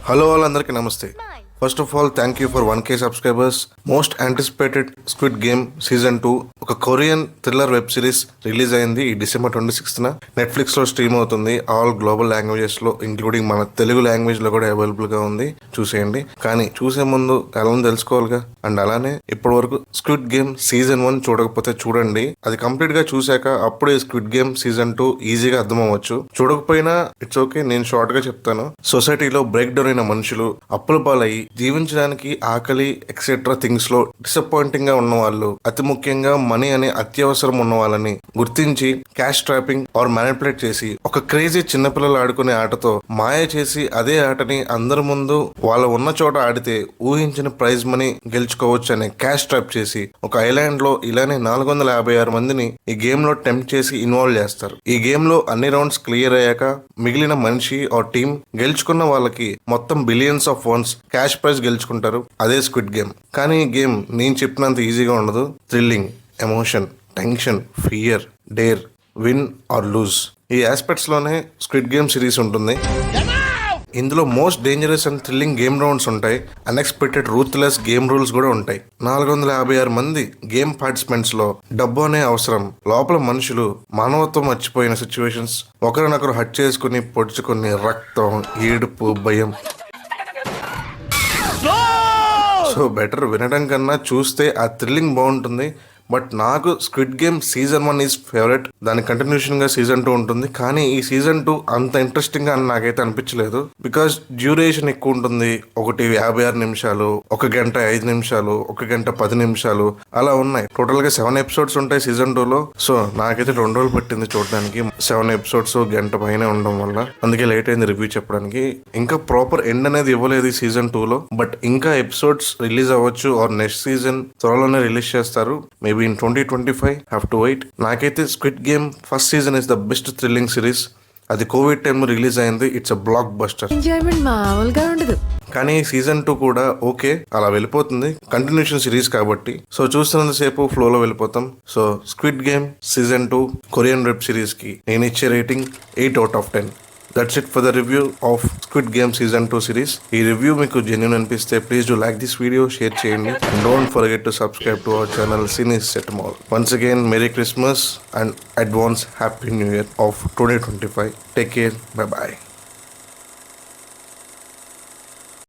Hello వాళ్ళందరికీ నమస్తే. First of all thank you for 1K subscribers. Most anticipated squid game season 2 ఒక Korean thriller web series release అయింది ఈ December 26th. Netflix లో stream అవుతుంది. All global languages లో including మన తెలుగు లాంగ్వేజ్ లో కూడా అవైలబుల్ గా ఉంది, చూసేయండి. కానీ చూసే ముందు ఎలా తెలుసుకోవాలిగా. అండ్ అలానే ఇప్పటి వరకు స్క్విడ్ గేమ్ సీజన్ 1 చూడకపోతే చూడండి. అది కంప్లీట్ గా చూసాక అప్పుడే స్క్విడ్ గేమ్ సీజన్ 2 ఈజీగా అర్థం అవ్వచ్చు. చూడకపోయినా ఇట్స్ ఓకే, నేను షార్ట్ గా చెప్తాను. సొసైటీలో బ్రేక్ డౌన్ అయిన మనుషులు, అప్పుల పాలయ్యి జీవించడానికి ఆకలి ఎక్సెట్రా థింగ్స్ లో డిసప్పాయింటింగ్ గా ఉన్న వాళ్ళు, అతి ముఖ్యంగా మనీ అనే అత్యవసరం ఉన్న వాళ్ళని గుర్తించి క్యాష్ ట్రాపింగ్ ఆర్ మ్యానిపులేట్ చేసి ఒక క్రేజీ చిన్నపిల్లలు ఆడుకునే ఆటతో మాయ చేసి అదే ఆటని అందరి ముందు వాళ్ళ ఉన్న చోట ఆడితే ఊహించిన ప్రైజ్ మనీ గెలుచుకోవచ్చు అనే క్యాష్ ట్రాప్ చేసి ఒక ఐలాండ్ లో ఇలానే 456 మందిని ఈ గేమ్ లో టెంప్ట్ చేసి ఇన్వాల్వ్ చేస్తారు. ఈ గేమ్ లో అన్ని రౌండ్స్ క్లియర్ అయ్యాక మిగిలిన మనిషి ఆర్ టీమ్ గెలుచుకున్న వాళ్ళకి మొత్తం billions of wons cash prize గెలుచుకుంటారు. అదే స్క్విడ్ గేమ్. కానీ ఈ గేమ్ నేను చెప్పినంత ఈజీగా ఉండదు. Thrilling, emotion, tension, fear, dare, win or lose ఈ ఆస్పెక్ట్స్ లోనే స్క్విడ్ గేమ్ సిరీస్ ఉంటుంది. ఇందులో most dangerous and thrilling game rounds ఉంటాయి. అన్ఎక్స్పెక్టెడ్ రూత్లెస్ గేమ్ రూల్స్ కూడా ఉంటాయి. 456 మంది గేమ్ పార్టిసిపెంట్స్ లో డబ్బు అనే అవసరం, లోపల మనుషులు మానవత్వం మర్చిపోయిన సిచ్యువేషన్స్, ఒకరినొకరు హట్ చేసుకుని పొడుచుకుని రక్తం, ఏడుపు, భయం. సో బెటర్ వినడం కన్నా చూస్తే ఆ థ్రిల్లింగ్ బాగుంటుంది. బట్ నాకు squid game season 1 is favourite. దాని కంటిన్యూషన్ గా సీజన్ 2 ఉంటుంది. కానీ ఈ సీజన్ 2 అంత ఇంట్రెస్టింగ్ గా నాకైతే అనిపించలేదు. బికాస్ డ్యూరేషన్ ఎక్కువ ఉంటుంది. ఒకటి 56 నిమిషాలు, 1 గంట 5 నిమిషాలు, 1 గంట 10 నిమిషాలు అలా ఉన్నాయి. టోటల్ గా 7 ఎపిసోడ్స్ ఉంటాయి సీజన్ 2 లో. సో నాకైతే 2 రోజులు పట్టింది చూడడానికి. 7 ఎపిసోడ్స్ గంట పైన ఉండడం వల్ల అందుకే లేట్ అయింది రివ్యూ చెప్పడానికి. ఇంకా ప్రాపర్ ఎండ్ అనేది ఇవ్వలేదు ఈ సీజన్ 2 లో. బట్ ఇంకా ఎపిసోడ్స్ రిలీజ్ అవ్వచ్చు ఆర్ నెక్స్ట్ సీజన్ త్వరలోనే రిలీజ్ చేస్తారు. Maybe in 2025 have to wait. నాకైతే squid game first season is the best thrilling series. అది కోవిడ్ టైమ్ రిలీజ్ అయింది. It's a block buster. Enjoyment మామూలుగా ఉండదు. కానీ సీజన్ 2 కూడా ఓకే, అలా వెళ్ళిపోతుంది. కంటిన్యూషన్ సిరీస్ కాబట్టి సో చూస్తున్నంతసేపు ఫ్లోలో వెళ్ళిపోతాం. So squid game season 2 Korean web series కి నేను ఇచ్చే rating 8 out of 10. That's it for the review of Squid Game Season 2 series. ఈ రివ్యూ మీకు జెన్యూన్ అనిపిస్తే please do like this video, share చేయండి. And don't forget to subscribe to our channel Cinis Set Mall. Once again, Merry Christmas and advance Happy New Year of 2025. Take care. Bye bye.